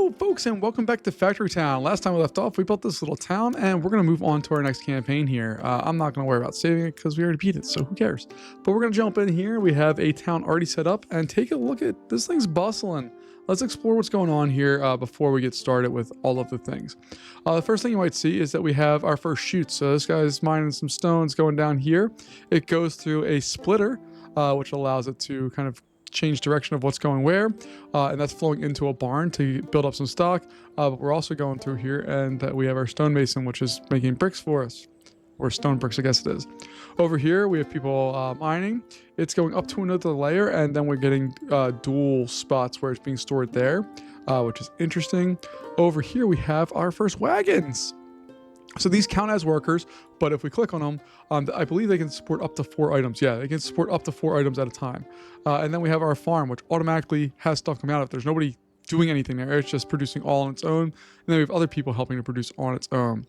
Hello, folks, and welcome back to Factory Town. Last time we left off, we built this little town, and we're going to move on to our next campaign here. I'm not going to worry about saving it because we already beat it, so who cares? But we're going to jump in here. We have a town already set up, and take a look at this thing's bustling. Let's explore what's going on here before we get started with all of the things. The first thing you might see is that we have our first chute. So this guy's mining some stones going down here. It goes through a splitter, which allows it to kind of change direction of what's going where, and that's flowing into a barn to build up some stock. But we're also going through here, and we have our stonemason, which is making bricks for us, or stone bricks, I guess it is. Over here, we have people mining. It's going up to another layer, and then we're getting dual spots where it's being stored there, which is interesting. Over here, we have our first wagons. So these count as workers, but if we click on them, I believe they can support up to 4 items. Yeah, they can support up to 4 items at a time. And then we have our farm, which automatically has stuff coming out of it. There's nobody doing anything there. It's just producing all on its own. And then we have other people helping to produce on its own.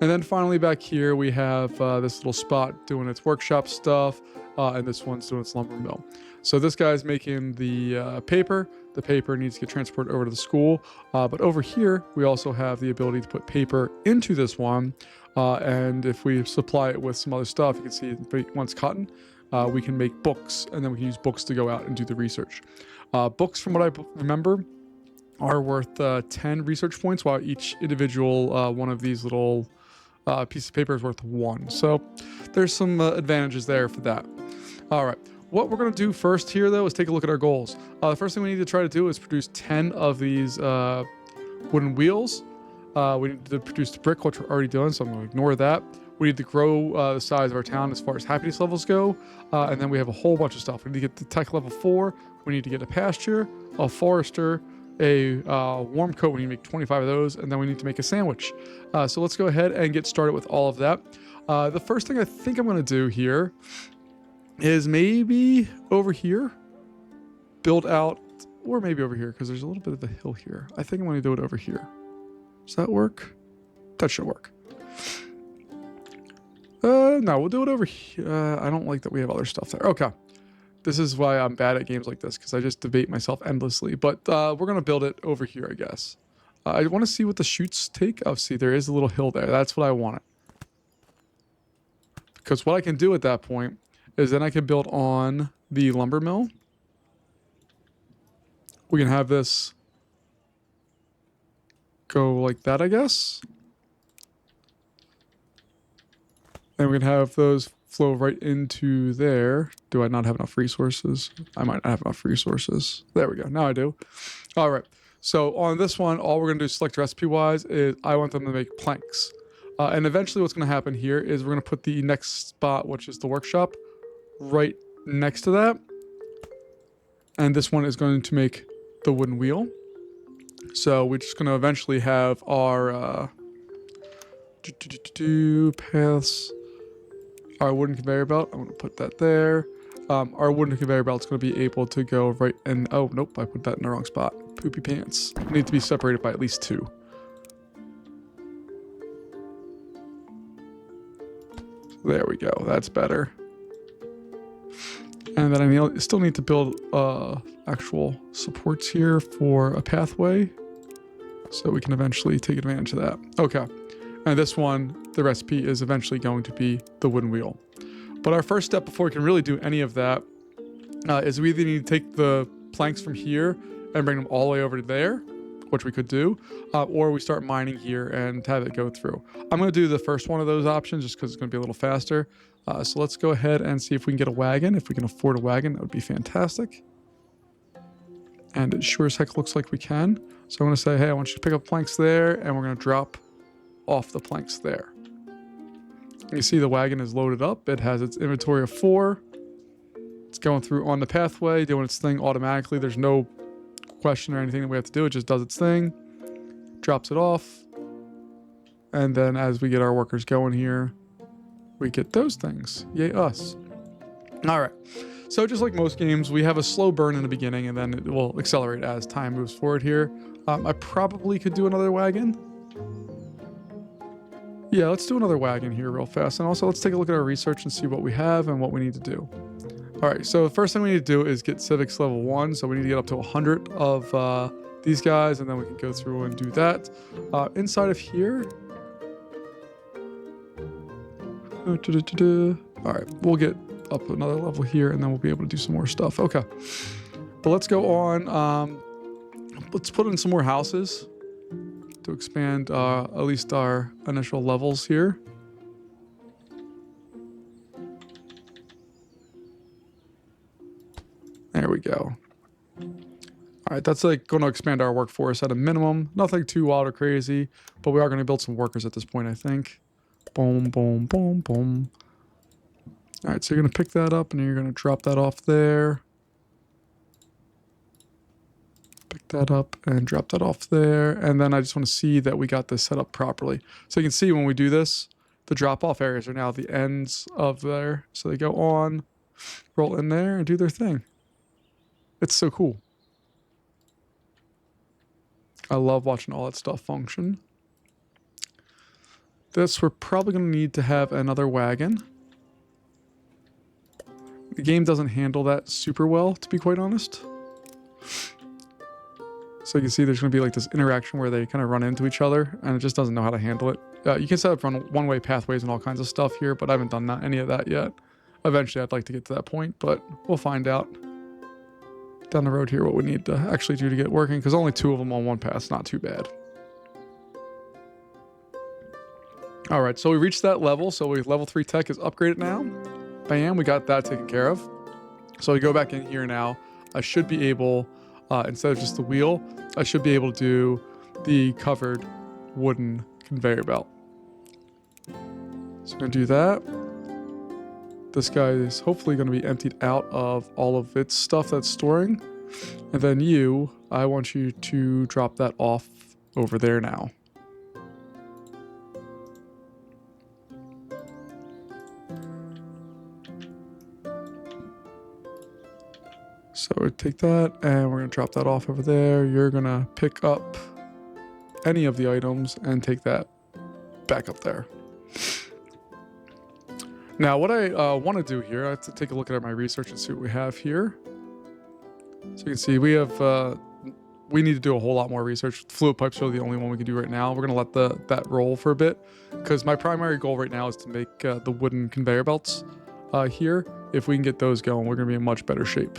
And then finally back here, we have this little spot doing its workshop stuff. And this one's doing its lumber mill. So this guy's making the paper. The paper needs to get transported over to the school. But over here, we also have the ability to put paper into this one. And if we supply it with some other stuff, you can see once cotton, we can make books, and then we can use books to go out and do the research. Books, from what I remember, are worth 10 research points, while each individual one of these little pieces of paper is worth 1. So there's some advantages there for that. All right. What we're going to do first here, though, is take a look at our goals. The first thing we need to try to do is produce 10 of these wooden wheels. We need to produce the brick, which we're already doing, so I'm going to ignore that. We need to grow the size of our town as far as happiness levels go. And then we have a whole bunch of stuff. We need to get to tech level 4. We need to get a pasture, a forester, a warm coat. We need to make 25 of those. And then we need to make a sandwich. So let's go ahead and get started with all of that. The first thing I think I'm going to do here is maybe over here, build out, or maybe over here, because there's a little bit of a hill here. I think I'm going to do it over here. Does that work? That should work. No, we'll do it over here. I don't like that we have other stuff there. Okay. This is why I'm bad at games like this, because I just debate myself endlessly. But we're going to build it over here, I guess. I want to see what the chutes take. Oh, see, there is a little hill there. That's what I wanted. Because what I can do at that point is then I can build on the lumber mill. We can have this go like that, I guess. And we can have those flow right into there. Do I not have enough resources? I might not have enough resources. There we go. Now I do. All right. So on this one, all we're going to do select recipe-wise is I want them to make planks. And eventually what's going to happen here is we're going to put the next spot, which is the workshop, right next to that. And this one is going to make the wooden wheel. So we're just going to eventually have our paths. Our wooden conveyor belt, I'm going to put that there. Our wooden conveyor belt is going to be able to go right in. Oh, nope, I put that in the wrong spot. Poopy pants. Need to be separated by at least 2. There we go. That's better. And then I still need to build actual supports here for a pathway, so we can eventually take advantage of that. Okay. And this one, the recipe is eventually going to be the wooden wheel. But our first step before we can really do any of that is we either need to take the planks from here and bring them all the way over to there, which we could do, or we start mining here and have it go through. I'm going to do the first one of those options just because it's going to be a little faster. So let's go ahead and see if we can get a wagon. If we can afford a wagon, that would be fantastic. And it sure as heck looks like we can. So I'm going to say, hey, I want you to pick up planks there, and we're going to drop off the planks there. You see the wagon is loaded up. It has its inventory of 4. It's going through on the pathway, doing its thing automatically. There's no question or anything that we have to do. It just does its thing, drops it off, and then as we get our workers going here, we get those things. Yay us. All right. So just like most games, we have a slow burn in the beginning, and then it will accelerate as time moves forward here. I probably could do another wagon. Yeah, let's do another wagon here real fast. And also let's take a look at our research and see what we have and what we need to do. All right, so the first thing we need to do is get civics level 1. So we need to get up to 100 of these guys, and then we can go through and do that. Inside of here, all right, we'll get up another level here, and then we'll be able to do some more stuff. Okay, but let's go on. Let's put in some more houses to expand at least our initial levels here. There we go. All right, that's like going to expand our workforce at a minimum. Nothing too wild or crazy, but we are going to build some workers at this point, I think. Boom, boom, boom, boom. All right, so you're going to pick that up and you're going to drop that off there. Pick that up and drop that off there. And then I just want to see that we got this set up properly. So you can see when we do this, the drop-off areas are now the ends of there. So they go on, roll in there, and do their thing. It's so cool. I love watching all that stuff function. This, we're probably going to need to have another wagon. The game doesn't handle that super well, to be quite honest. So you can see there's going to be like this interaction where they kind of run into each other, and it just doesn't know how to handle it. You can set up one-way pathways and all kinds of stuff here, but I haven't done any of that yet. Eventually, I'd like to get to that point, but we'll find out down the road here what we need to actually do to get working, because only 2 of them on one path is not too bad. All right, so we reached that level. So level 3 tech is upgraded now. Bam, we got that taken care of. So we go back in here now. I should be able, instead of just the wheel, I should be able to do the covered wooden conveyor belt. So I'm going to do that. This guy is hopefully going to be emptied out of all of its stuff that's storing. And then I want you to drop that off over there now. So take that and we're going to drop that off over there. You're going to pick up any of the items and take that back up there. Now what I want to do here, I have to take a look at my research and see what we have here. So you can see we have, we need to do a whole lot more research. Fluid pipes are the only one we can do right now. We're going to let that roll for a bit, because my primary goal right now is to make the wooden conveyor belts here. If we can get those going, we're going to be in much better shape.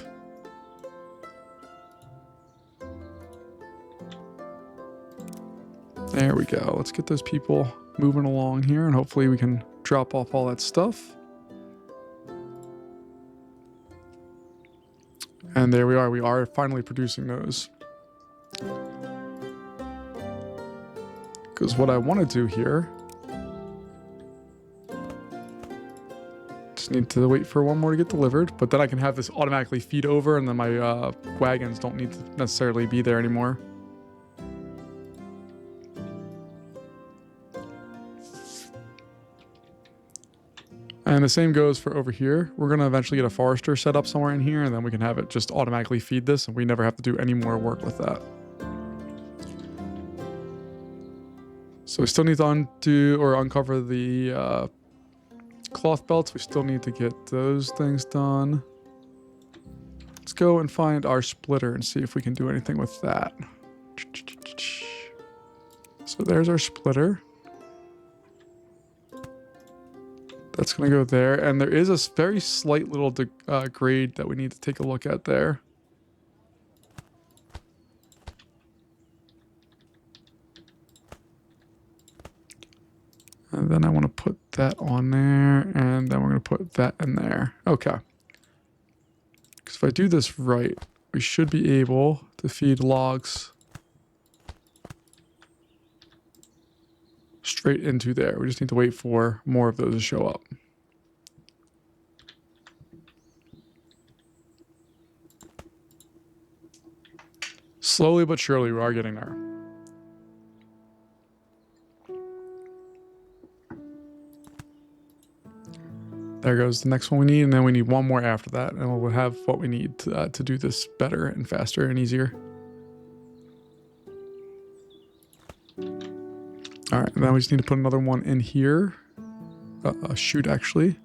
There we go. Let's get those people moving along here, and hopefully we can drop off all that stuff. And there we are. We are finally producing those. Because what I want to do here, just need to wait for one more to get delivered, but then I can have this automatically feed over, and then my wagons don't need to necessarily be there anymore. And the same goes for over here. We're going to eventually get a forester set up somewhere in here, and then we can have it just automatically feed this, and we never have to do any more work with that. So we still need to undo or uncover the cloth belts. We still need to get those things done. Let's go and find our splitter and see if we can do anything with that. So there's our splitter. That's going to go there. And there is a very slight little grade that we need to take a look at there. And then I want to put that on there. And then we're going to put that in there. Okay. Because if I do this right, we should be able to feed logs straight into there. We just need to wait for more of those to show up. Slowly but surely, we are getting there. There goes the next one we need, and then we need one more after that, and we'll have what we need to do this better and faster and easier. All right, and then we just need to put another one in here. A chute, actually.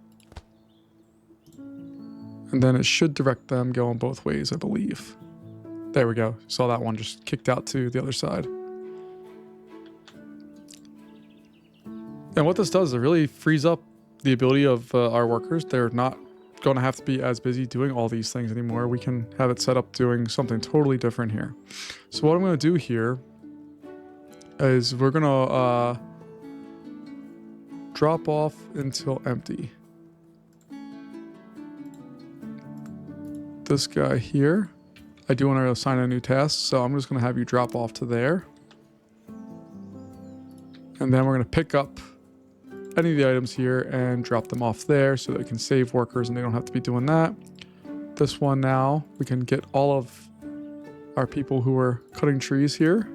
And then it should direct them going both ways, I believe. There we go. Saw that one just kicked out to the other side. And what this does, it really frees up the ability of our workers. They're not going to have to be as busy doing all these things anymore. We can have it set up doing something totally different here. So what I'm going to do here is we're going to drop off until empty. This guy here, I do want to assign a new task, so I'm just going to have you drop off to there. And then we're going to pick up any of the items here and drop them off there so that we can save workers and they don't have to be doing that. This one now, we can get all of our people who are cutting trees here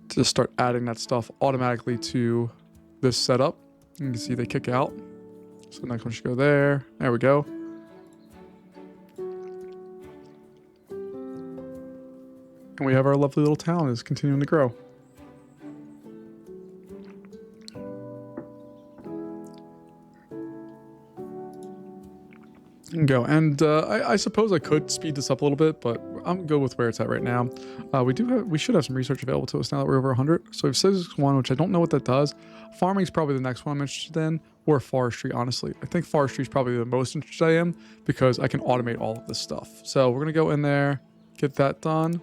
to just start adding that stuff automatically to this setup. You can see they kick out. So next one should go there. There we go. And we have our lovely little town is continuing to grow. Go. And I suppose I could speed this up a little bit, but I'm good with where it's at right now. We should have some research available to us now that we're over 100. So we have Physics 1, which I don't know what that does. Farming is probably the next one I'm interested in, or forestry, honestly. I think forestry is probably the most interested I am because I can automate all of this stuff. So we're going to go in there, get that done.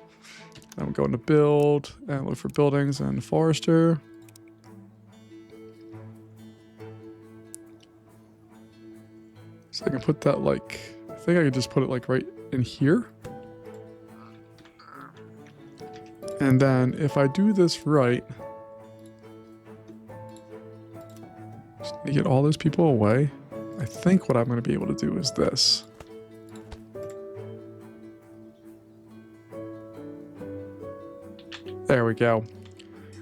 Then we'll go into build and look for buildings and forester. So I can put that like, I think I could just put it like right in here. And then if I do this right, just need to get all those people away. I think what I'm going to be able to do is this. There we go.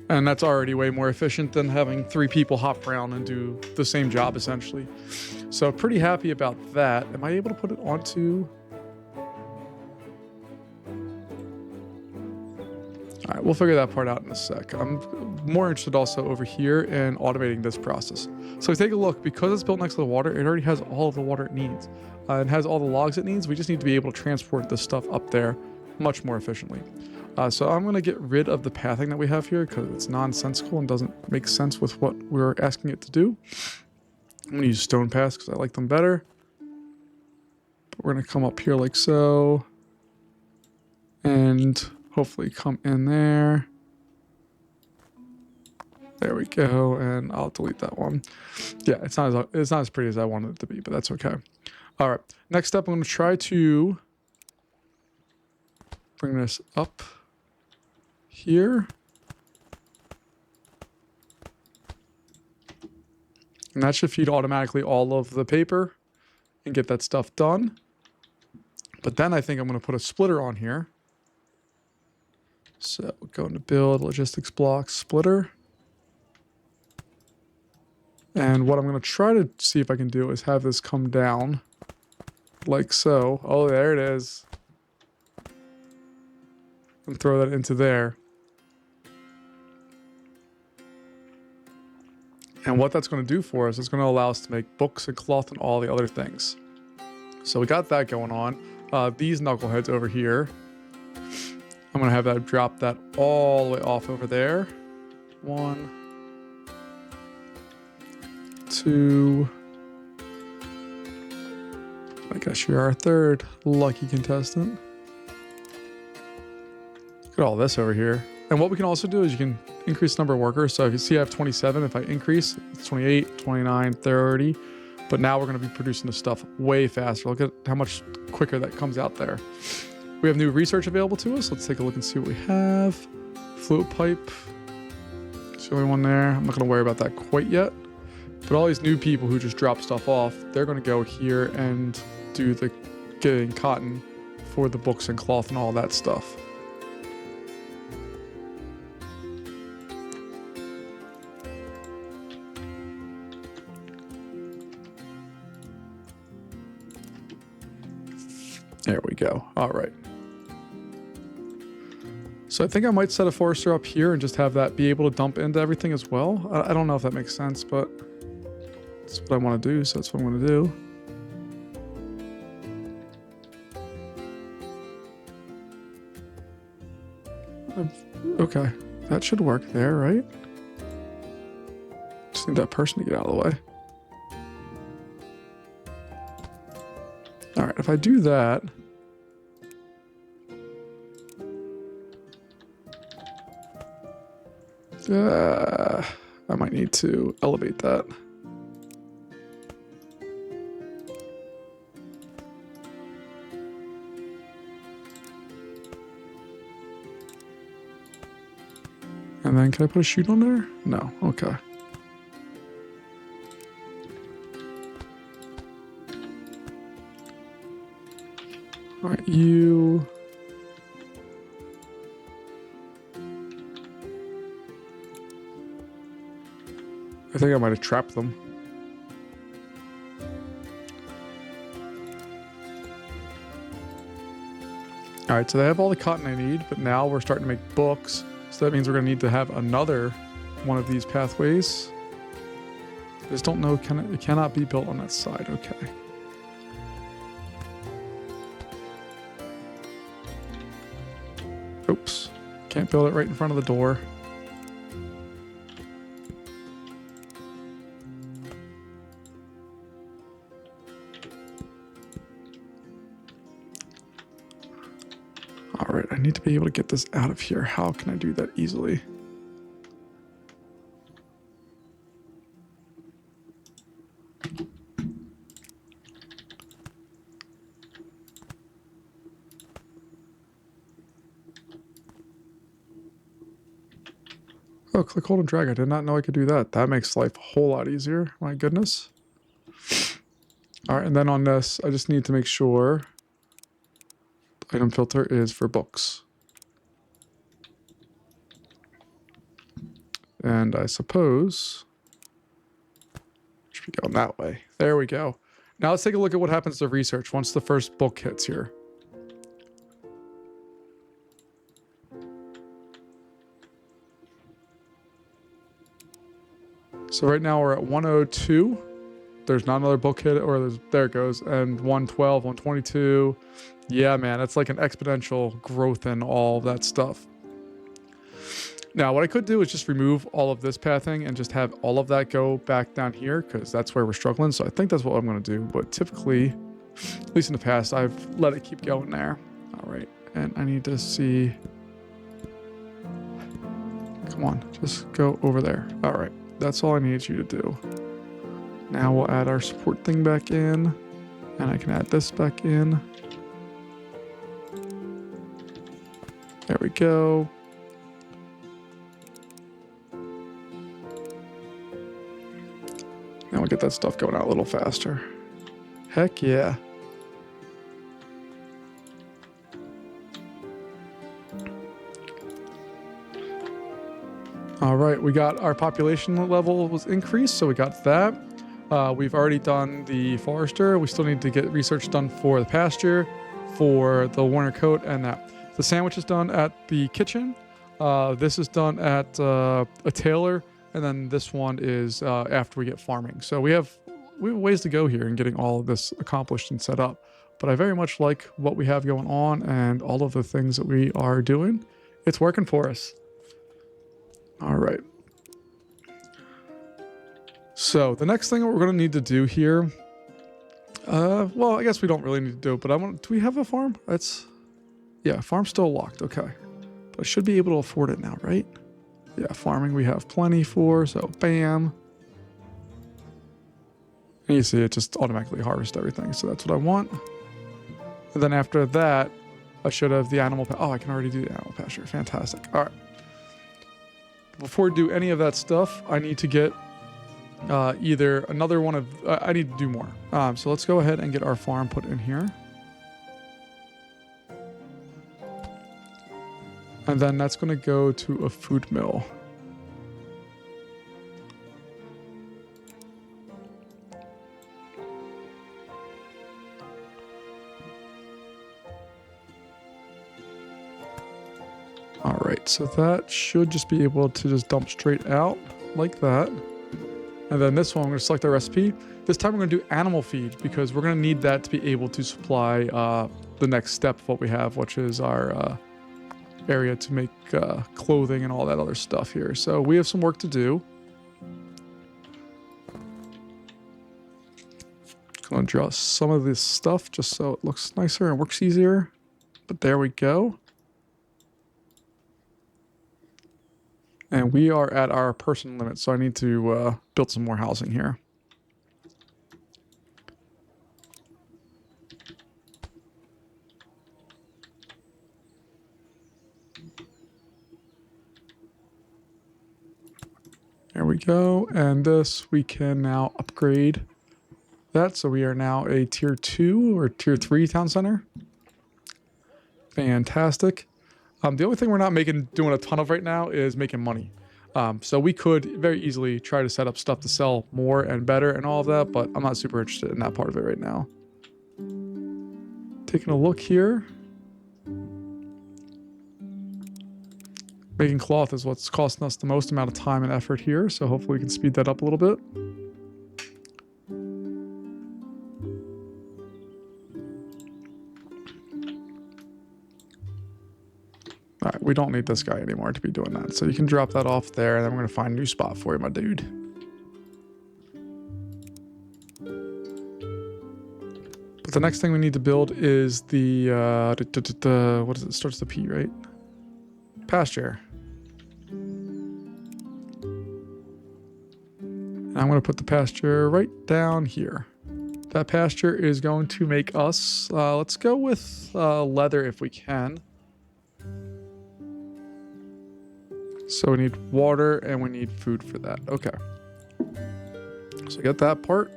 And that's already way more efficient than having 3 people hop around and do the same job essentially. So pretty happy about that. Am I able to put it onto? All right, we'll figure that part out in a sec. I'm more interested also over here in automating this process. So take a look, because it's built next to the water, it already has all of the water it needs. It has all the logs it needs. We just need to be able to transport this stuff up there much more efficiently. So I'm going to get rid of the pathing that we have here because it's nonsensical and doesn't make sense with what we're asking it to do. I'm going to use stone paths because I like them better. But we're going to come up here like so. And hopefully come in there. There we go. And I'll delete that one. Yeah, it's not as pretty as I wanted it to be, but that's okay. All right. Next up, I'm going to try to bring this up here. And that should feed automatically all of the paper and get that stuff done. But then I think I'm going to put a splitter on here. So go into build, logistics block, splitter. And what I'm going to try to see if I can do is have this come down like so. Oh, there it is. And throw that into there. And what that's going to do for us is going to allow us to make books and cloth and all the other things. So we got that going on. These knuckleheads over here, I'm going to have that drop that all the way off over there. 1, 2. I guess you're our third lucky contestant. Look at all this over here. And what we can also do is you can increase the number of workers. So if you see I have 27, if I increase, it's 28, 29, 30. But now we're going to be producing this stuff way faster. Look at how much quicker that comes out there. We have new research available to us. Let's take a look and see what we have. Fluid pipe. It's the only one there. I'm not going to worry about that quite yet. But all these new people who just drop stuff off, they're going to go here and do the getting cotton for the books and cloth and all that stuff. There we go. All right. So I think I might set a forester up here and just have that be able to dump into everything as well. I don't know if that makes sense, but that's what I want to do. So that's what I'm going to do. Okay, that should work there, right? Just need that person to get out of the way. All right, if I do that, I might need to elevate that. And then can I put a chute on there? No, okay. All right, you... I think I might have trapped them. All right, so they have all the cotton I need, but now we're starting to make books. So that means we're gonna need to have another one of these pathways. I just don't know, it cannot be built on that side, okay. Oops, can't build it right in front of the door. All right, I need to be able to get this out of here. How can I do that easily? Oh, click, hold, and drag. I did not know I could do that. That makes life a whole lot easier. My goodness. All right, and then on this, I just need to make sure the item filter is for books. And I suppose should be going that way. There we go. Now let's take a look at what happens to research once the first book hits here. So right now we're at 102. There's not another book hit, or there it goes. And 112, 122. Yeah, man, it's like an exponential growth in all of that stuff. Now, what I could do is just remove all of this pathing and just have all of that go back down here, because that's where we're struggling. So I think that's what I'm going to do. But typically, at least in the past, I've let it keep going there. All right. And I need to see... Come on, just go over there. All right. That's all I need you to do. Now we'll add our support thing back in, and I can add this back in. There we go. Now we'll get that stuff going out a little faster. Heck yeah. All right, we got our population level was increased, so we got that. We've already done the forester. We still need to get research done for the pasture, for the Warner coat, and that. The sandwich is done at the kitchen. This is done at a tailor, and then this one is after we get farming. So we have ways to go here in getting all of this accomplished and set up. But I very much like what we have going on and all of the things that we are doing. It's working for us. All right. So the next thing that we're going to need to do here, well, I guess we don't really need to do it, but do we have a farm? Yeah, farm's still locked. Okay. But I should be able to afford it now, right? Yeah, farming we have plenty for, so bam. And you see it just automatically harvests everything, so that's what I want. And then after that, I should have the animal, oh, I can already do the animal pasture. Fantastic. All right. Before I do any of that stuff, I need to get either another one of... I need to do more. So let's go ahead and get our farm put in here. And then that's going to go to a food mill. All right, so that should just be able to just dump straight out like that. And then this one, I'm going to select the recipe. This time we're going to do animal feed because we're going to need that to be able to supply the next step of what we have, which is our area to make clothing and all that other stuff here. So we have some work to do. Gonna draw some of this stuff just so it looks nicer and works easier. But there we go. And we are at our person limit, so I need to build some more housing here. There we go. And this we can now upgrade that. So we are now a tier 2 or tier 3 town center. Fantastic. The only thing we're not doing a ton of right now is making money. So we could very easily try to set up stuff to sell more and better and all of that, but I'm not super interested in that part of it right now. Taking a look here. Making cloth is what's costing us the most amount of time and effort here, so hopefully we can speed that up a little bit. All right, we don't need this guy anymore to be doing that. So you can drop that off there, and then we're going to find a new spot for you, my dude. But the next thing we need to build is the, what is it? Starts with the P, right? Pasture. And I'm going to put the pasture right down here. That pasture is going to make us, let's go with leather if we can. So we need water and we need food for that. Okay. So get that part.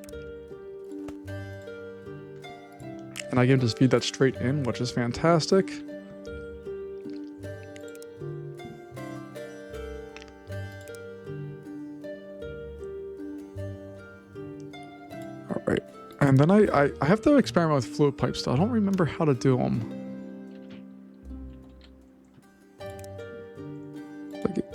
And I can just feed that straight in, which is fantastic. All right. And then I have to experiment with fluid pipes still. I don't remember how to do them.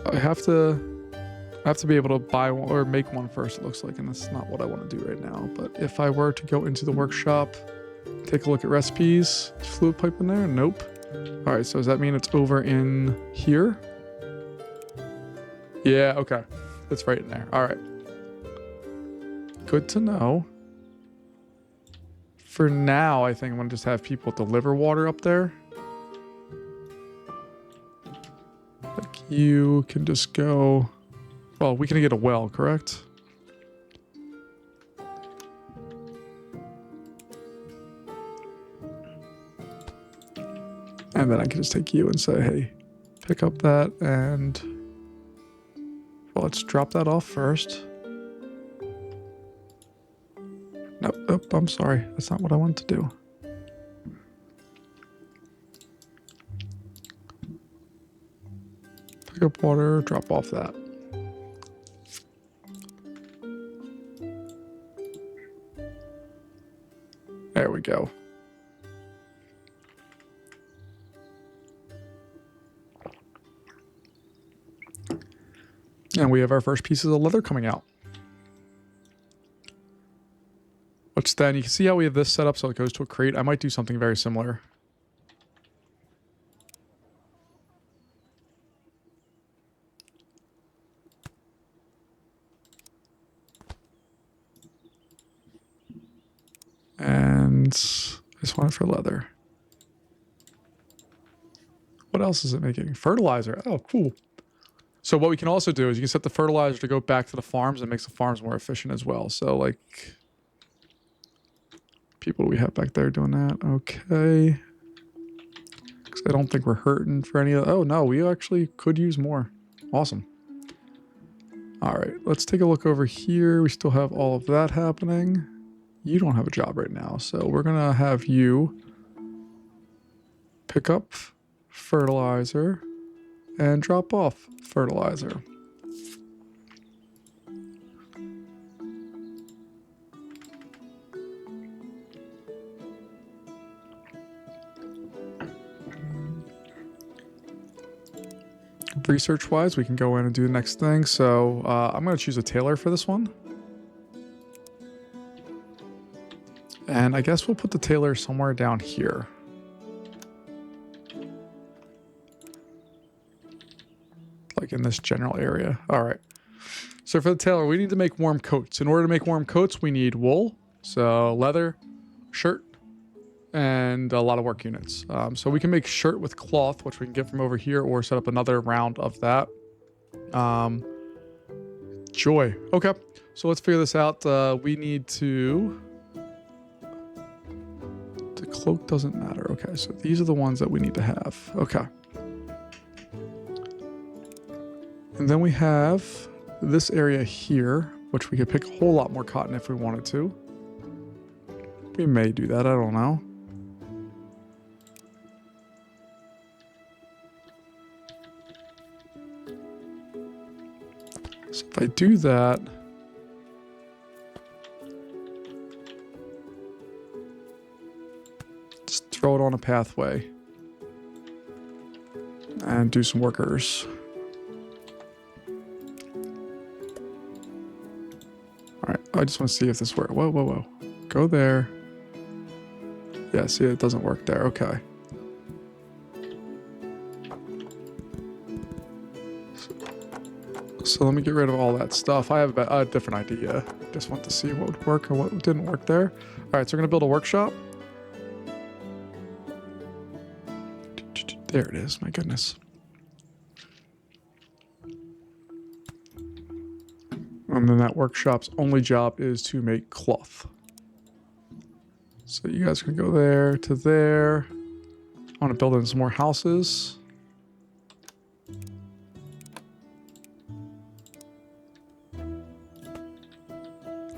I have to be able to buy one or make one first, it looks like, and that's not what I want to do right now. But if I were to go into the workshop, take a look at recipes, is fluid pipe in there? Nope. All right, so does that mean it's over in here? Yeah, okay. It's right in there. All right. Good to know. For now, I think I'm going to just have people deliver water up there. Like you can just go... Well, we can get a well, correct? And then I can just take you and say, hey, pick up that and... Well, let's drop that off first. Nope, I'm sorry. That's not what I wanted to do. Pick up water, drop off that. There we go. And we have our first pieces of leather coming out. Which then, you can see how we have this set up so it goes to a crate. I might do something very similar. And I just want it for leather. What else is it making? Fertilizer. Oh, cool. So what we can also do is you can set the fertilizer to go back to the farms and makes the farms more efficient as well. So like... People we have back there doing that. Okay. Because I don't think we're hurting for any of... Oh, no. We actually could use more. Awesome. All right. Let's take a look over here. We still have all of that happening. You don't have a job right now. So we're going to have you pick up fertilizer and drop off fertilizer. Research wise, we can go in and do the next thing. So I'm going to choose a tailor for this one. And I guess we'll put the tailor somewhere down here. like in this general area. All right. So for the tailor, we need to make warm coats. In order to make warm coats, we need wool, so leather, shirt, and a lot of work units. So we can make shirt with cloth, which we can get from over here, or set up another round of that. Joy. Okay. So let's figure this out. We need to... The cloak doesn't matter. Okay, so these are the ones that we need to have. Okay. And then we have this area here, which we could pick a whole lot more cotton if we wanted to. We may do that. I don't know. So if I do that... Just throw it on a pathway. And do some workers. Alright, I just want to see if this works. Whoa, whoa, whoa. Go there. Yeah, see, it doesn't work there. Okay. So let me get rid of all that stuff. I have a different idea. Just want to see what would work or what didn't work there. Alright, so we're going to build a workshop. There it is. My goodness. And then that workshop's only job is to make cloth. So you guys can go there to there. I want to build in some more houses.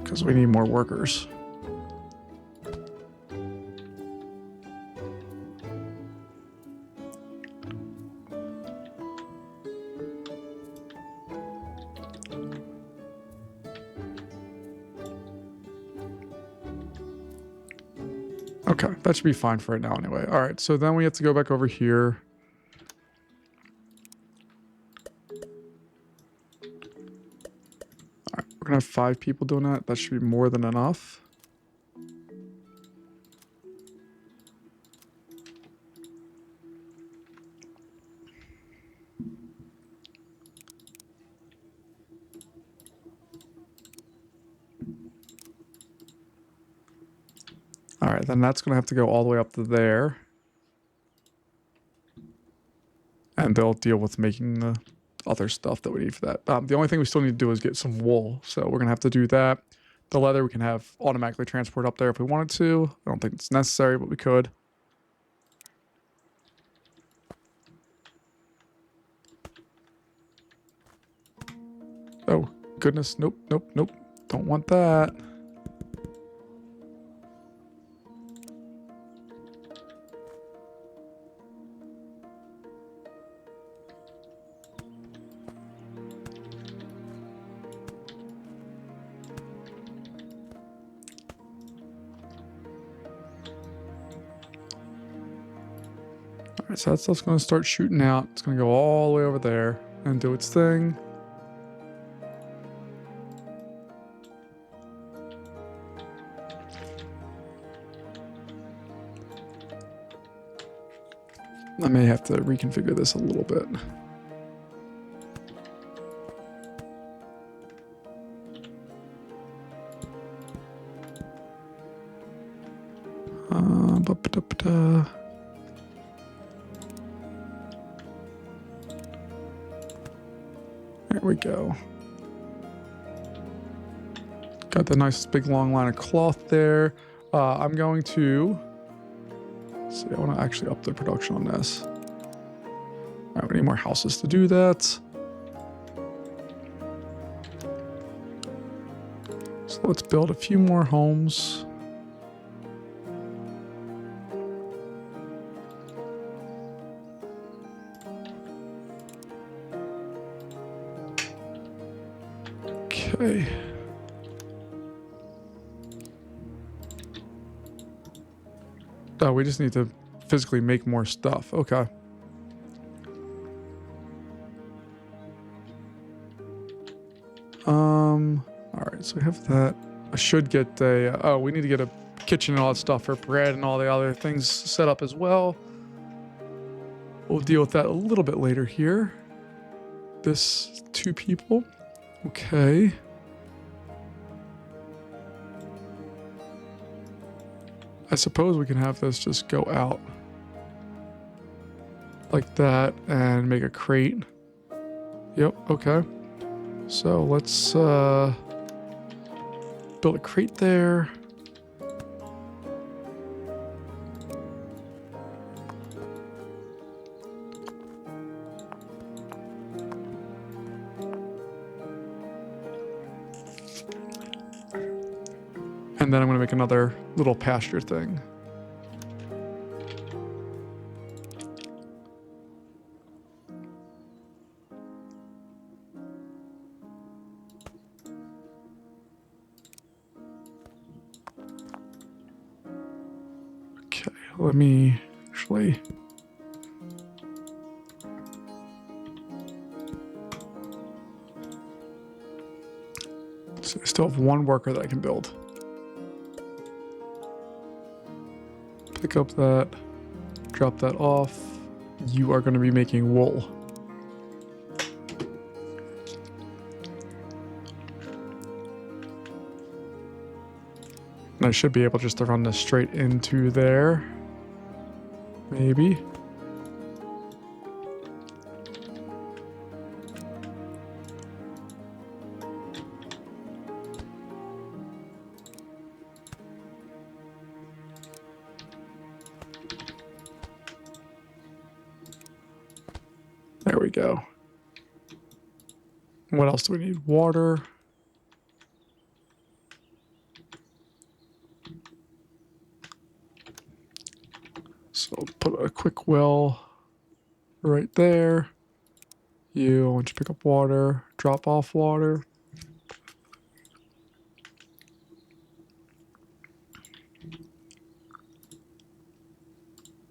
Because we need more workers. Okay, that should be fine for right now anyway. All right, so then we have to go back over here. All right, we're gonna have 5 people doing that. That should be more than enough. All right, then that's going to have to go all the way up to there. And they'll deal with making the other stuff that we need for that. The only thing we still need to do is get some wool. So we're going to have to do that. The leather we can have automatically transport up there if we wanted to. I don't think it's necessary, but we could. Oh, goodness. Nope, nope, nope. Don't want that. Alright, so that stuff's going to start shooting out. It's going to go all the way over there and do its thing. I may have to reconfigure this a little bit. There we go. Got the nice big long line of cloth there. I'm going to... See, I want to actually up the production on this. All right, we need more houses to do that. So let's build a few more homes. Okay. Oh, we just need to physically make more stuff. Okay. All right, so we have that. I should get a, oh, we need to get a kitchen and all that stuff for bread and all the other things set up as well. We'll deal with that a little bit later here. this 2 people. Okay. I suppose we can have this just go out like that and make a crate. Yep, okay. So let's build a crate there. And then I'm going to make another little pasture thing. Okay, let me actually... So I still have 1 worker that I can build. Pick up that, drop that off. You are going to be making wool. And I should be able just to run this straight into there. Maybe. There we go. What else do we need? Water. So put a quick well right there. You want to pick up water, drop off water.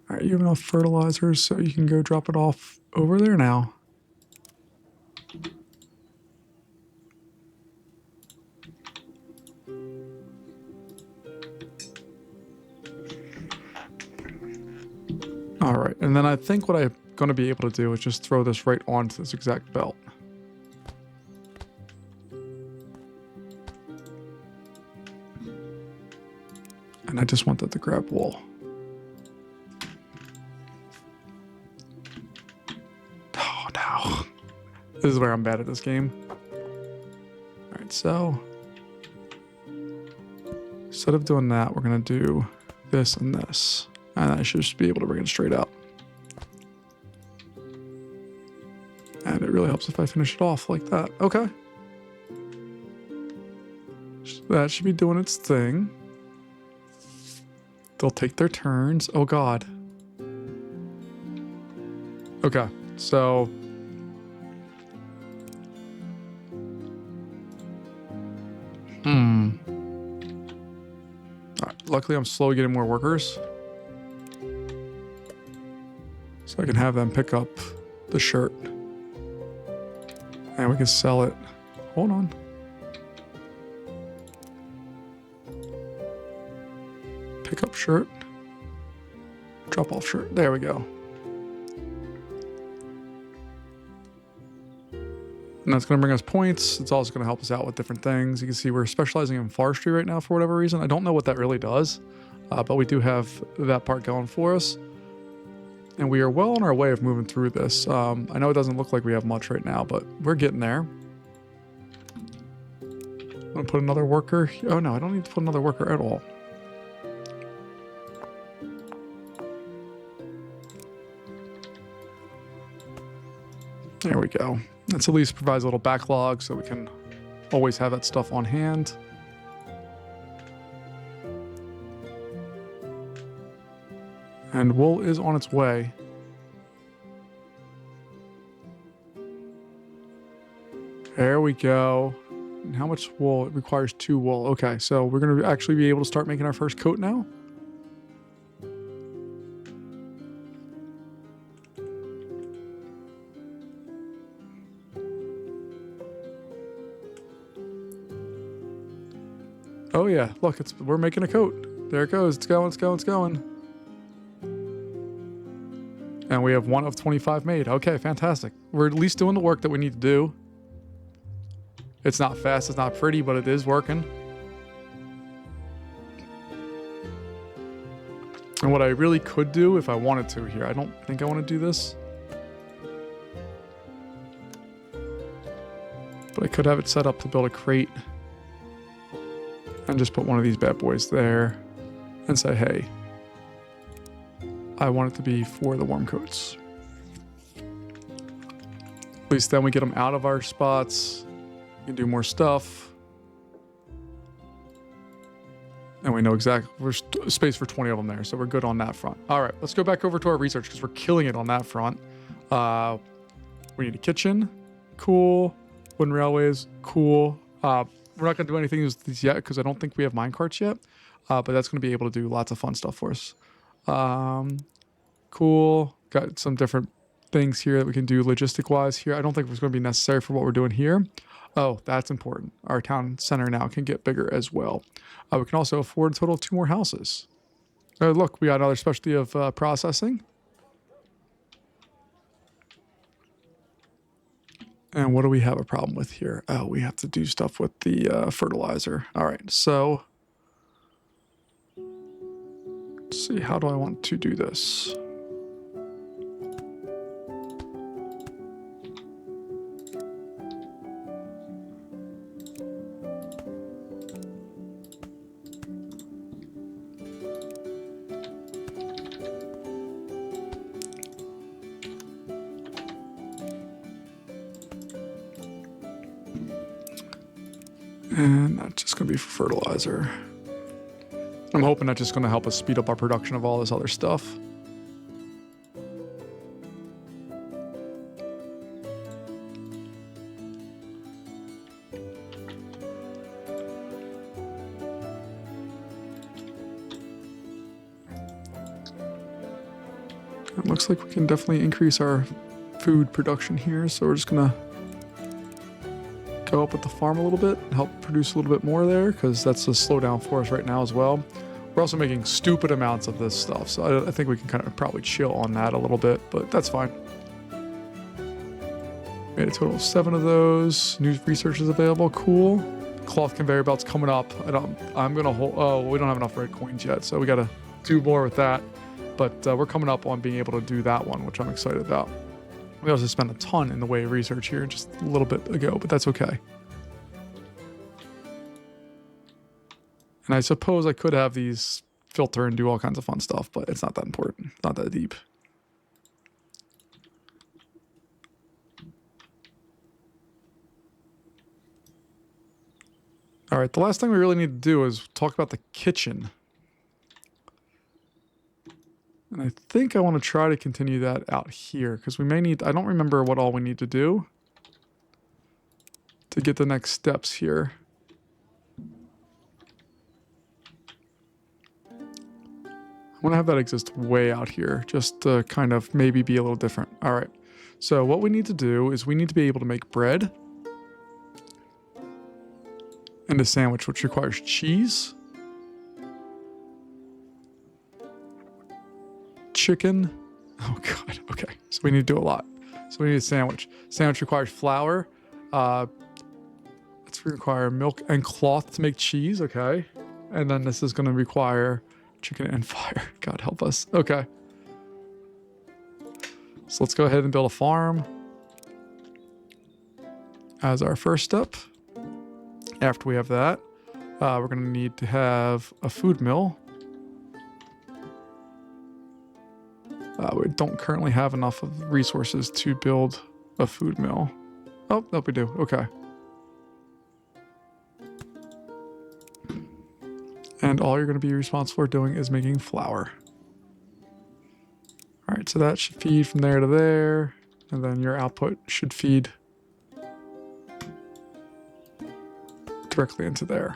All right, you have enough fertilizers, so you can go drop it off over there now. All right, and then I think what I'm going to be able to do is just throw this right onto this exact belt. And I just want that to grab wool. Oh, no. This is where I'm bad at this game. All right, so instead of doing that, we're going to do this and this. And I should just be able to bring it straight out. And it really helps if I finish it off like that. Okay. That should be doing its thing. They'll take their turns. Oh, God. Okay, so... Alright, luckily I'm slowly getting more workers. So I can have them pick up the shirt. And we can sell it. Hold on. Pick up shirt. Drop off shirt. There we go. And that's going to bring us points. It's also going to help us out with different things. You can see we're specializing in forestry right now for whatever reason. I don't know what that really does, but we do have that part going for us. And we are well on our way of moving through this. I know it doesn't look like we have much right now, but we're getting there. I'm going to put another worker. Oh, no, I don't need to put another worker at all. There we go. That's at least provides a little backlog so we can always have that stuff on hand. And wool is on its way. There we go. And how much wool? It requires 2 wool. Okay, so we're going to actually be able to start making our first coat now. Oh yeah, look, we're making a coat. There it goes. It's going, it's going, it's going. And we have 1 of 25 made. Okay, fantastic. We're at least doing the work that we need to do. It's not fast, it's not pretty, but it is working. And what I really could do if I wanted to here, I don't think I want to do this. But I could have it set up to build a crate. And just put one of these bad boys there. And say, hey, I want it to be for the worm coats. At least then we get them out of our spots. We can do more stuff. And we know exactly, there's space for 20 of them there. So we're good on that front. All right, let's go back over to our research because we're killing it on that front. We need a kitchen. Cool. Wooden railways. Cool. We're not going to do anything with these yet because I don't think we have minecarts yet. But that's going to be able to do lots of fun stuff for us. Cool. Got some different things here that we can do logistic-wise here. I don't think it's going to be necessary for what we're doing here. Oh, that's important. Our town center now can get bigger as well. We can also afford a total of 2 more houses. Look, we got another specialty of processing. And what do we have a problem with here? Oh, we have to do stuff with the fertilizer. All right, so let's see, how do I want to do this? And that's just going to be for fertilizer. I'm hoping that's just going to help us speed up our production of all this other stuff. It looks like we can definitely increase our food production here, so we're just going to go up with the farm a little bit and help produce a little bit more there because that's a slowdown for us right now as well. We're also making stupid amounts of this stuff, so I think we can kind of probably chill on that a little bit, but that's fine. Made a total of 7 of those. New research is available. Cool. Cloth conveyor belts coming up. I'm gonna hold. Oh, we don't have enough red coins yet, so we got to do more with that. But we're coming up on being able to do that one, which I'm excited about. We also spent a ton in the way of research here just a little bit ago, but that's okay. And I suppose I could have these filter and do all kinds of fun stuff, but it's not that important. It's not that deep. All right, the last thing we really need to do is talk about the kitchen. And I think I want to try to continue that out here because we may need, I don't remember what all we need to do to get the next steps here. I want to have that exist way out here just to kind of maybe be a little different. All right. So what we need to do is we need to be able to make bread and a sandwich, which requires cheese, chicken. Oh god. Okay, so we need to do a lot. So we need a sandwich. Sandwich requires flour. Let's require milk and cloth to make cheese. Okay, and then this is going to require chicken and fire. God help us. Okay, so let's go ahead and build a farm as our first step. After we have that, we're going to need to have a food mill. We don't currently have enough of resources to build a food mill. Oh, nope, we do. Okay. And all you're going to be responsible for doing is making flour. All right, so that should feed from there to there. And then your output should feed directly into there.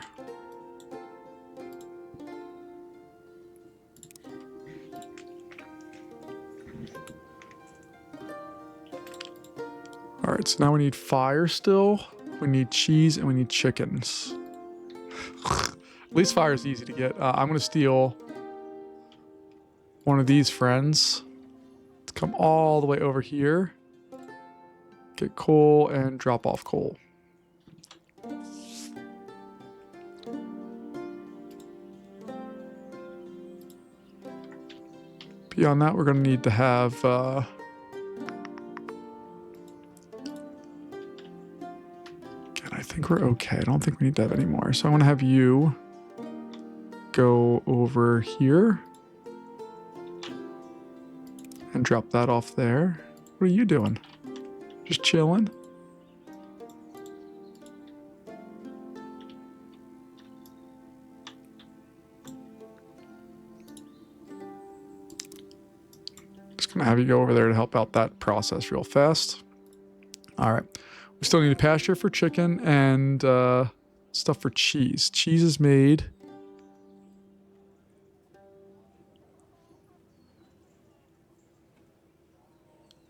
All right, so now we need fire still. We need cheese and we need chickens. At least fire is easy to get. I'm going to steal one of these friends to come all the way over here, get coal, and drop off coal. Beyond that, we're going to need to have again, I think we're okay. I don't think we need to have any more. So I want to have you go over here and drop that off there. What are you doing? Just chilling? Just gonna have you go over there to help out that process real fast. All right. We still need a pasture for chicken and stuff for cheese. Cheese is made.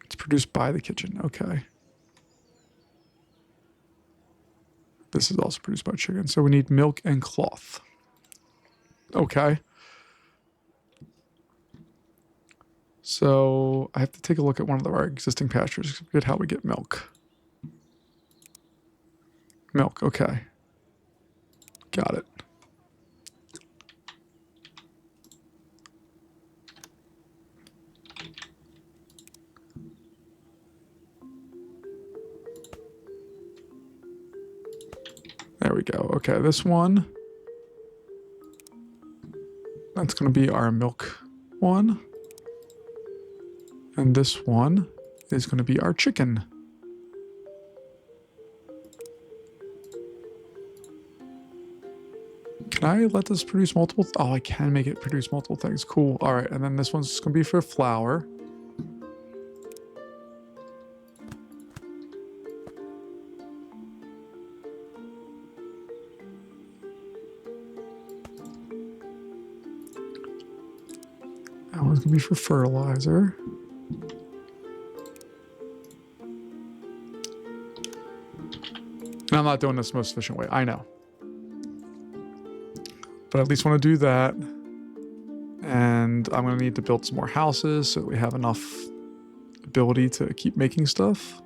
It's produced by the kitchen. Okay. This is also produced by chicken. So we need milk and cloth. Okay. So I have to take a look at one of our existing pastures. Look at how we get milk. Milk, okay. Got it. There we go. Okay, this one. That's going to be our milk one. And this one is going to be our chicken. Can I let this produce multiple? Oh, I can make it produce multiple things. Cool. All right. And then this one's going to be for flour. That one's going to be for fertilizer. And I'm not doing this the most efficient way. I know. But I at least want to do that. And I'm going to need to build some more houses so that we have enough ability to keep making stuff.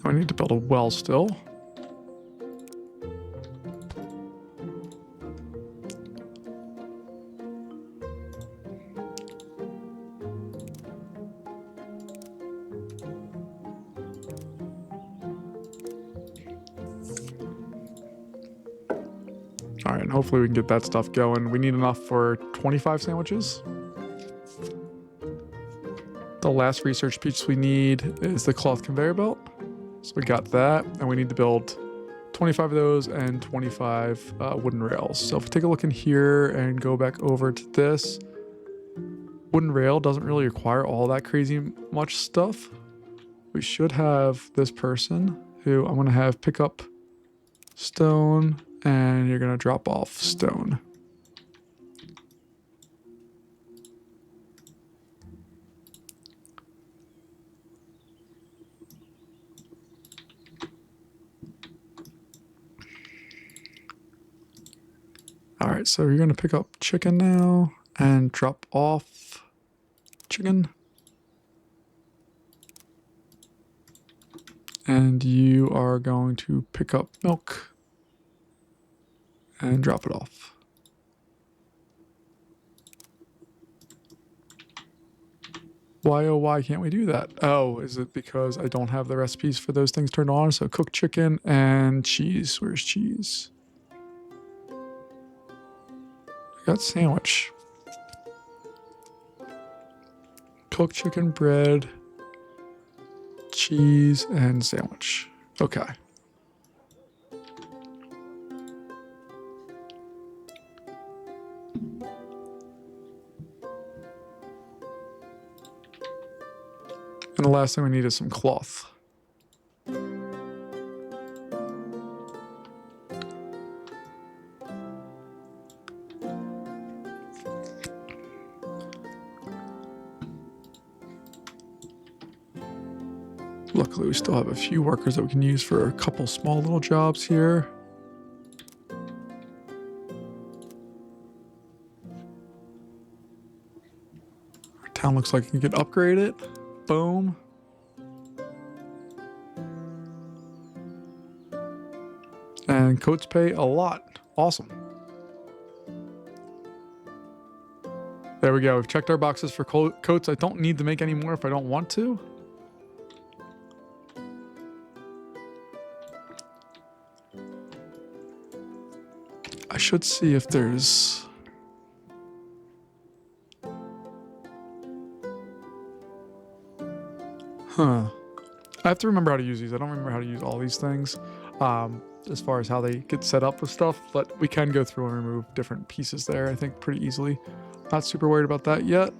I need to build a well still. All right, and hopefully we can get that stuff going. We need enough for 25 sandwiches. The last research piece we need is the cloth conveyor belt. So we got that, and we need to build 25 of those and 25 wooden rails. So if we take a look in here and go back over to this, wooden rail doesn't really require all that crazy much stuff. We should have this person who I'm going to have pick up stone, and you're going to drop off stone. All right, so you're going to pick up chicken now and drop off chicken. And you are going to pick up milk and drop it off. Why, oh, why can't we do that? Oh, is it because I don't have the recipes for those things turned on? So cooked chicken and cheese. Where's cheese? I got sandwich. Cooked chicken, bread, cheese, and sandwich. Okay. And the last thing we need is some cloth. Luckily, we still have a few workers that we can use for a couple small little jobs here. Our town looks like it can get upgraded. Boom. And coats pay a lot. Awesome. There we go. We've checked our boxes for coats. I don't need to make any more if I don't want to. I should see if there's... Huh. I have to remember how to use these. I don't remember how to use all these things as far as how they get set up with stuff, but we can go through and remove different pieces there, I think, pretty easily. Not super worried about that yet.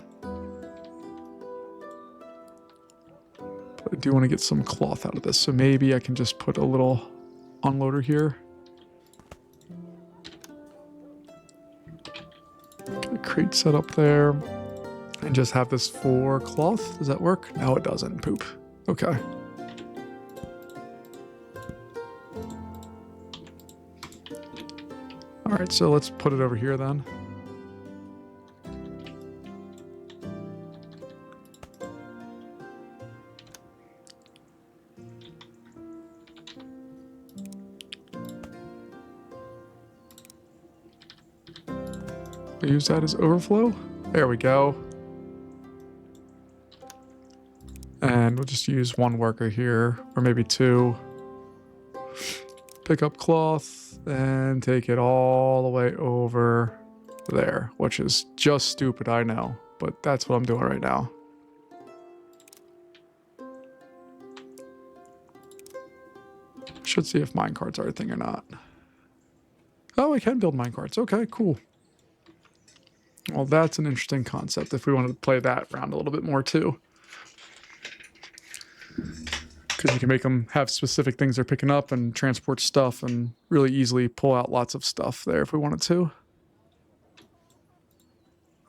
But I do want to get some cloth out of this, so maybe I can just put a little unloader here. Get a crate set up there. And just have this for cloth. Does that work? No, it doesn't. Poop. Okay. All right, so let's put it over here then. Use that as overflow. There we go. And we'll just use one worker here, or maybe two. Pick up cloth and take it all the way over there, which is just stupid, I know, but that's what I'm doing right now. Should see if minecarts are a thing or not. Oh, I can build minecarts. Okay, cool. Well, that's an interesting concept if we wanted to play that around a little bit more too. Because you can make them have specific things they're picking up and transport stuff and really easily pull out lots of stuff there if we wanted to.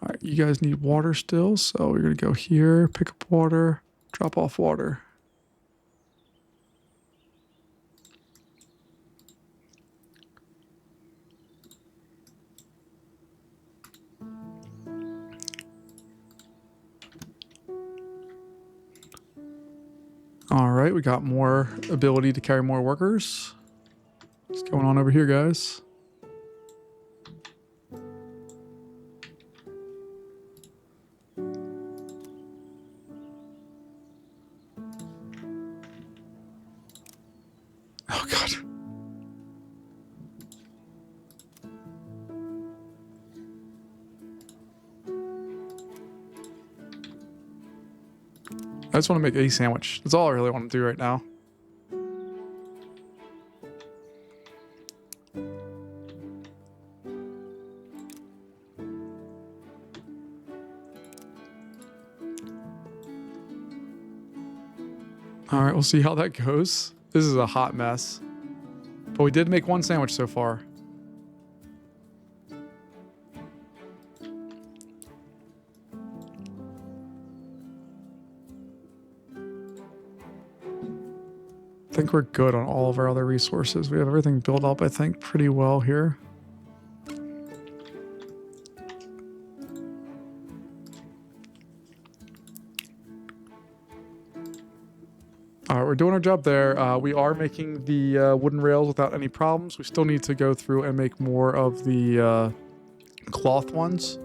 All right, you guys need water still, so we're going to go here, pick up water, drop off water. All right, we got more ability to carry more workers. What's going on over here, guys? Oh, God. I just want to make a sandwich. That's all I really want to do right now. All right, we'll see how that goes. This is a hot mess. But we did make one sandwich so far. I think we're good on all of our other resources. We have everything built up, I think, pretty well here. All right, we're doing our job there. We are making the wooden rails without any problems. We still need to go through and make more of the cloth ones,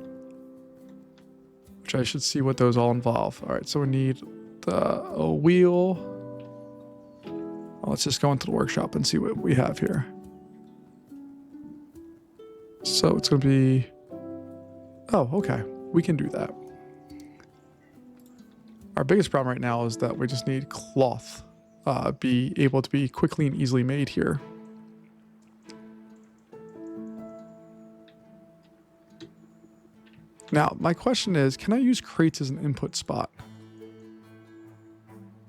which I should see what those all involve. All right, so we need a wheel. Let's just go into the workshop and see what we have here. So it's going to be... Oh, okay. We can do that. Our biggest problem right now is that we just need cloth be able to be quickly and easily made here. Now, my question is, can I use crates as an input spot?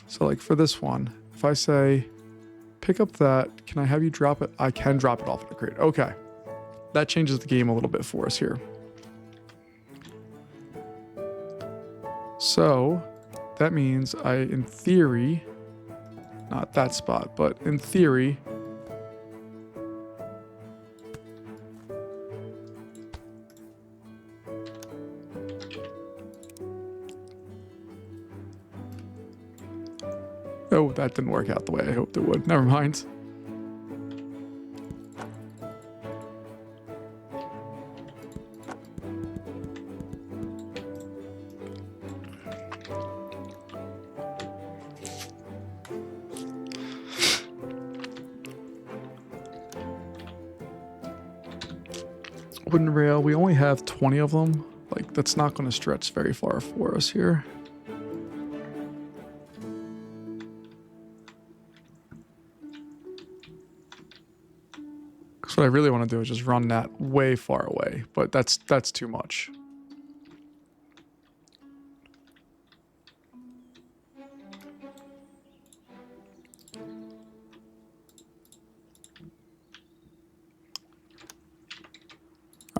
So like for this one, if I say, pick up that, can I have you drop it? I can drop it off in a crate. Okay. That changes the game a little bit for us here. So that means I, in theory, not that spot, but in theory, oh, that didn't work out the way I hoped it would. Never mind. Wooden rail, we only have 20 of them. Like, that's not going to stretch very far for us here. Because what I really want to do is just run that way far away, but that's too much.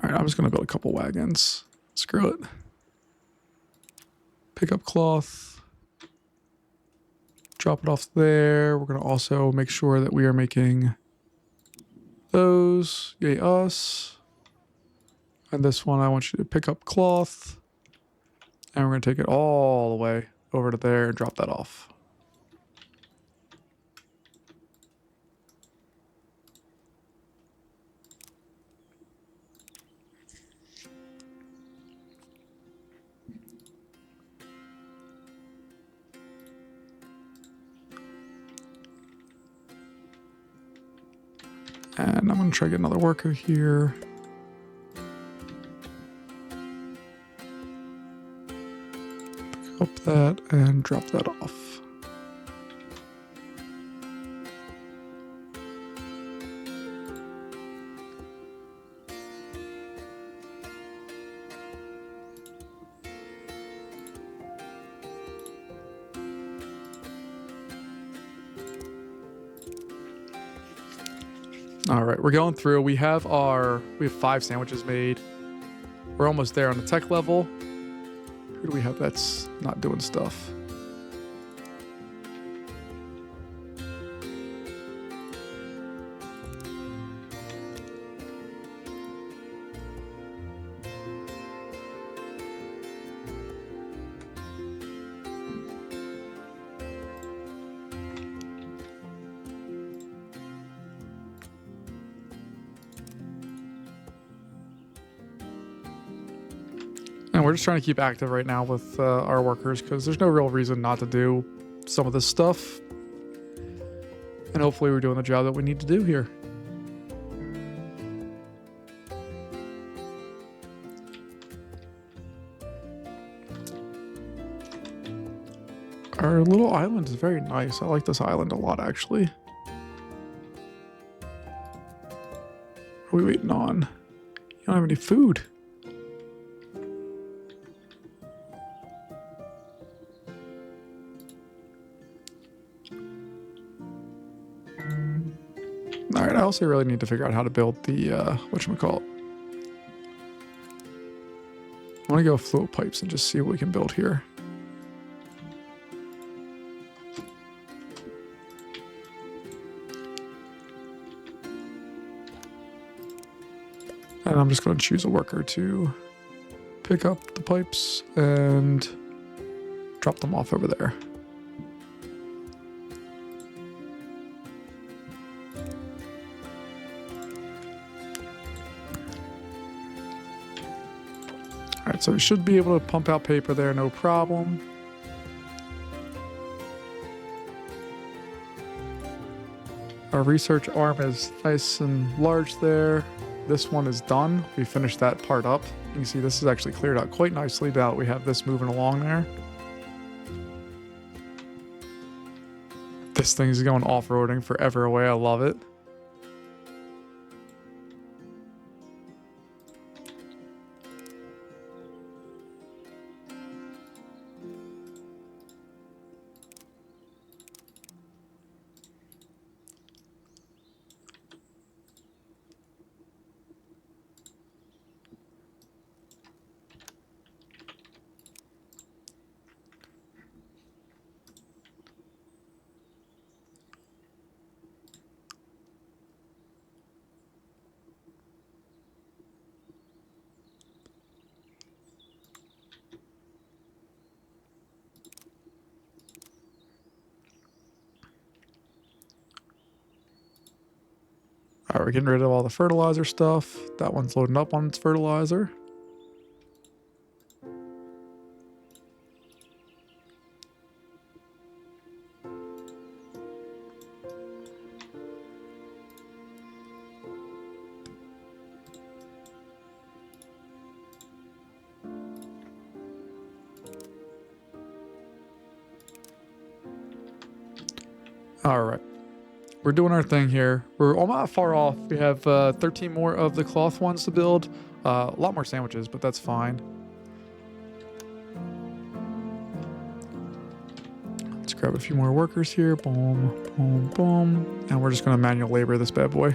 All right, I'm just going to build a couple wagons. Screw it. Pick up cloth. Drop it off there. We're going to also make sure that we are making those. Yay us. And this one, I want you to pick up cloth. And we're going to take it all the way over to there and drop that off. And I'm going to try to get another worker here. Pick up that and drop that off. All right, we're going through. We have 5 sandwiches made. We're almost there on the tech level. Who do we have that's not doing stuff? And we're just trying to keep active right now with our workers because there's no real reason not to do some of this stuff. And hopefully we're doing the job that we need to do here. Our little island is very nice. I like this island a lot, actually. What are we waiting on? You don't have any food. Alright, I also really need to figure out how to build the, whatchamacallit. I want to go float pipes and just see what we can build here. And I'm just going to choose a worker to pick up the pipes and drop them off over there. Alright, so we should be able to pump out paper there, no problem. Our research arm is nice and large there. This one is done. We finished that part up. You can see this is actually cleared out quite nicely now that we have this moving along there. This thing is going off-roading forever away. I love it. All right, we're getting rid of all the fertilizer stuff. That one's loading up on its fertilizer. All right. We're doing our thing here. We're all not far off. We have 13 more of the cloth ones to build. A lot more sandwiches, but that's fine. Let's grab a few more workers here. Boom, boom, boom. And we're just going to manual labor this bad boy.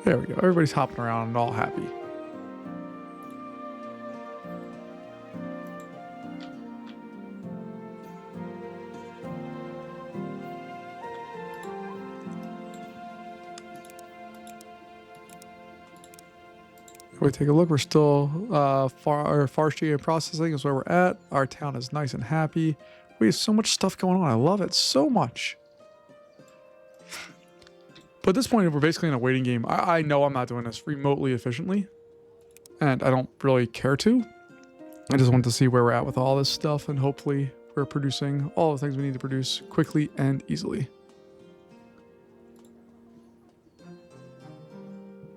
There we go. Everybody's hopping around and all happy. If we take a look, we're still forestry and processing is where we're at. Our town is nice and happy. We have so much stuff going on. I love it so much. But at this point, we're basically in a waiting game. I know I'm not doing this remotely efficiently, and I don't really care to. I just want to see where we're at with all this stuff, and hopefully we're producing all the things we need to produce quickly and easily.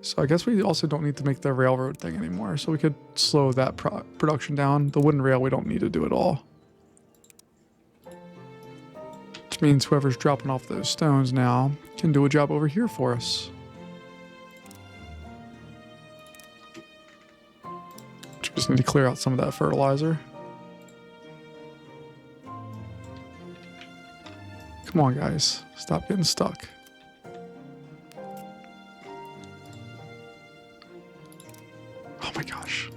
So I guess we also don't need to make the railroad thing anymore, so we could slow that production down. The wooden rail we don't need to do at all. Which means whoever's dropping off those stones now can do a job over here for us. Just need to clear out some of that fertilizer. Come on, guys. Stop getting stuck. Oh my gosh.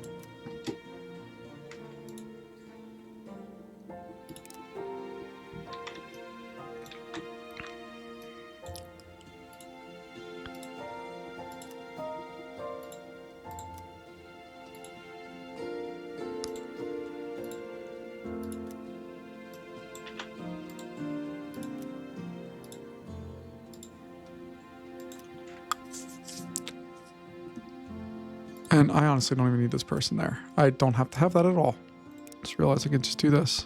And I honestly don't even need this person there. I don't have to have that at all. Just realized I could just do this.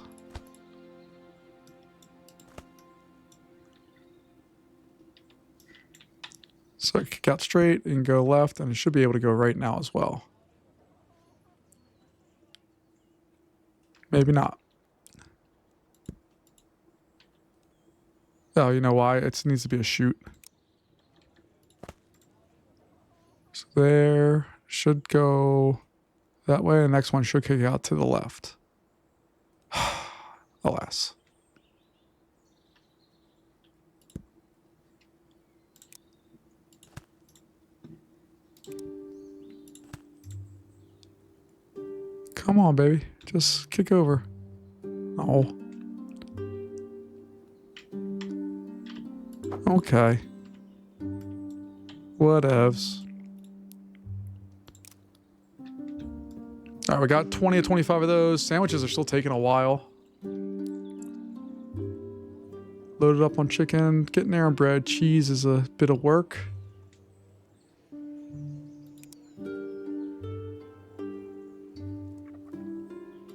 So kick out straight and go left, and it should be able to go right now as well. Maybe not. Oh, you know why? It needs to be a chute. So there should go that way. The next one should kick out to the left. Alas. Come on, baby. Just kick over. Oh. Okay. Whatevs. All right, we got 20 to 25 of those. Sandwiches are still taking a while. Loaded up on chicken. Getting there on bread. Cheese is a bit of work.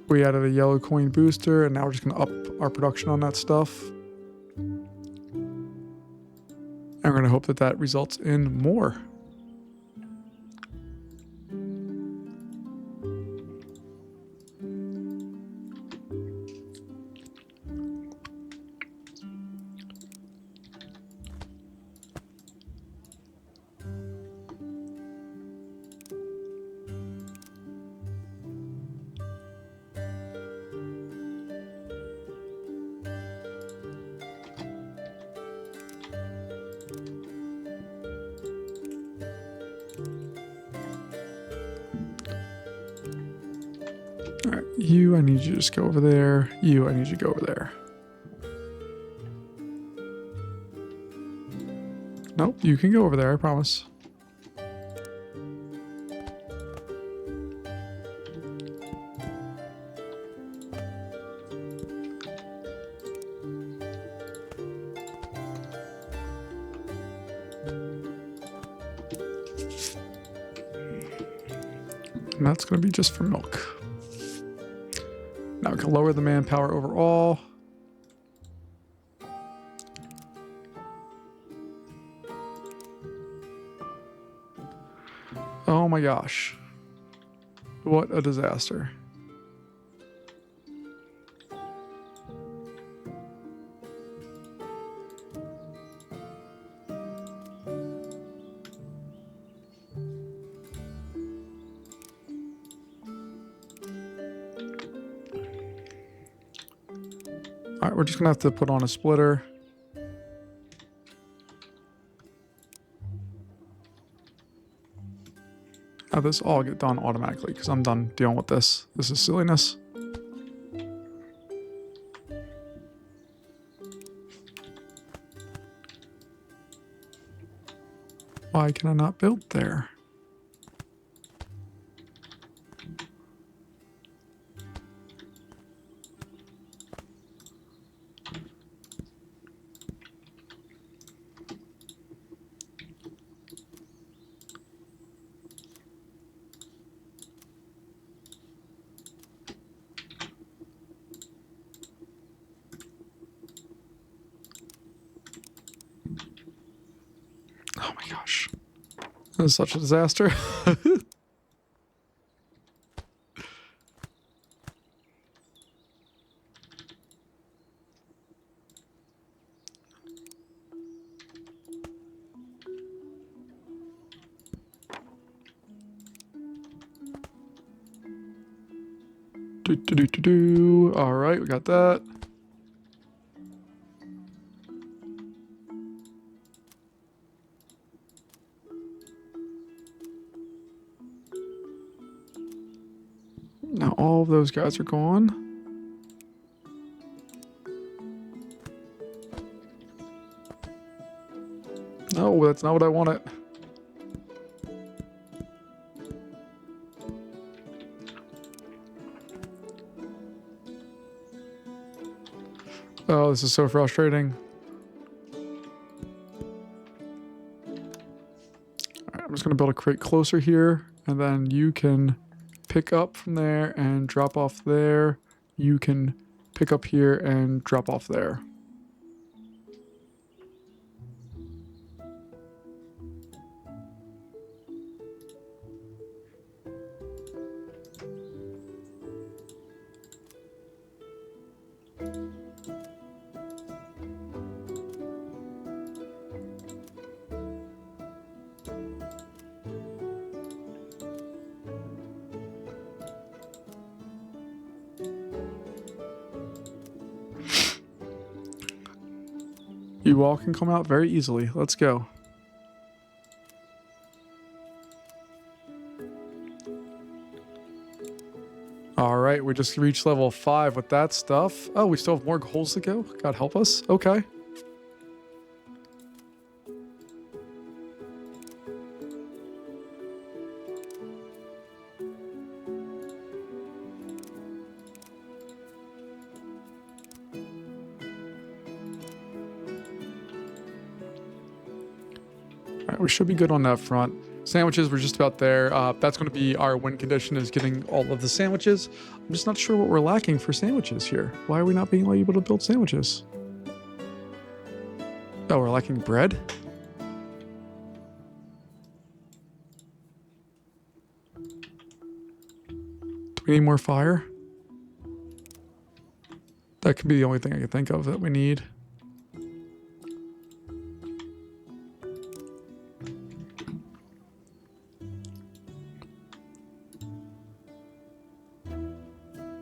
We added a yellow coin booster, and now we're just going to up our production on that stuff. And we're going to hope that that results in more. All right, you, I need you to just go over there. You, I need you to go over there. Nope, you can go over there, I promise. And that's going to be just for milk. Now we can lower the manpower overall. Oh my gosh. What a disaster. All right, we're just gonna have to put on a splitter. Now this all get done automatically because I'm done dealing with this. This is silliness. Why can I not build there? Oh my gosh. This is such a disaster. All right, we got that. Now all of those guys are gone. No, that's not what I wanted. Oh, this is so frustrating. Alright, I'm just going to build a crate closer here, and then you can pick up from there and drop off there. You can pick up here and drop off there. You all can come out very easily. Let's go. All right, we just reached level 5 with that stuff. Oh, we still have more holes to go? God help us. Okay. All right, we should be good on that front. Sandwiches, we're just about there. That's going to be our win condition, is getting all of the sandwiches. I'm just not sure what we're lacking for sandwiches here. Why are we not being able to build sandwiches? Oh, we're lacking bread? Do we need more fire? That could be the only thing I can think of that we need.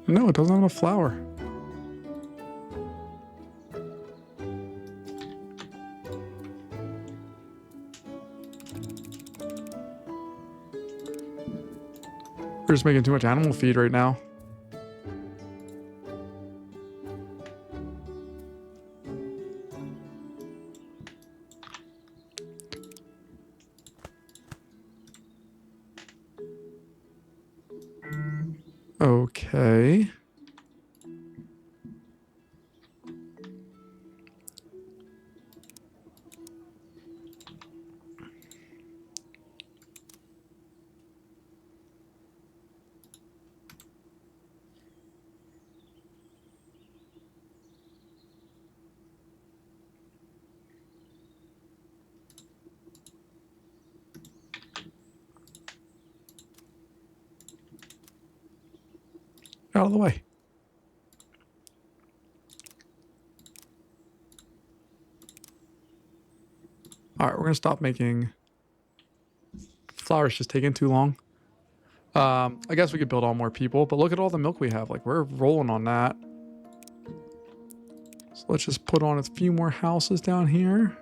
No, it doesn't have enough flour. We're just making too much animal feed right now. Okay. Out of the way. All right, we're gonna stop making flowers. Just taking too long. I guess we could build on more people, but look at all the milk we have. Like, we're rolling on that. So let's just put on a few more houses down here.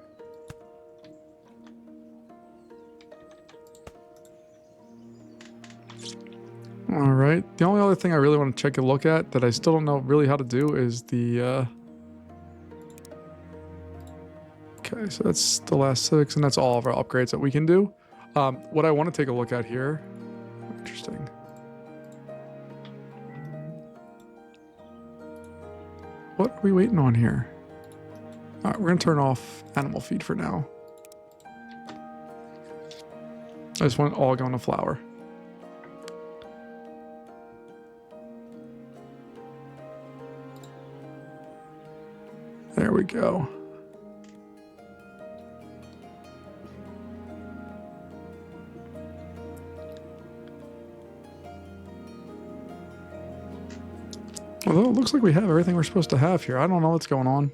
All right. The only other thing I really want to take a look at that I still don't know really how to do is the... Okay, so that's the last civics, and that's all of our upgrades that we can do. What I want to take a look at here... Interesting. What are we waiting on here? All right, we're going to turn off animal feed for now. I just want it all going to flour. There we go. Although it looks like we have everything we're supposed to have here. I don't know what's going on.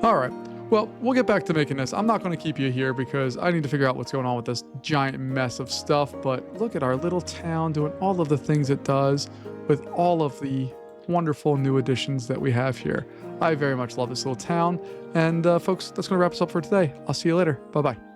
All right. Well, we'll get back to making this. I'm not going to keep you here because I need to figure out what's going on with this giant mess of stuff. But look at our little town doing all of the things it does with all of the wonderful new additions that we have here. I very much love this little town. And folks, that's going to wrap us up for today. I'll see you later. Bye-bye.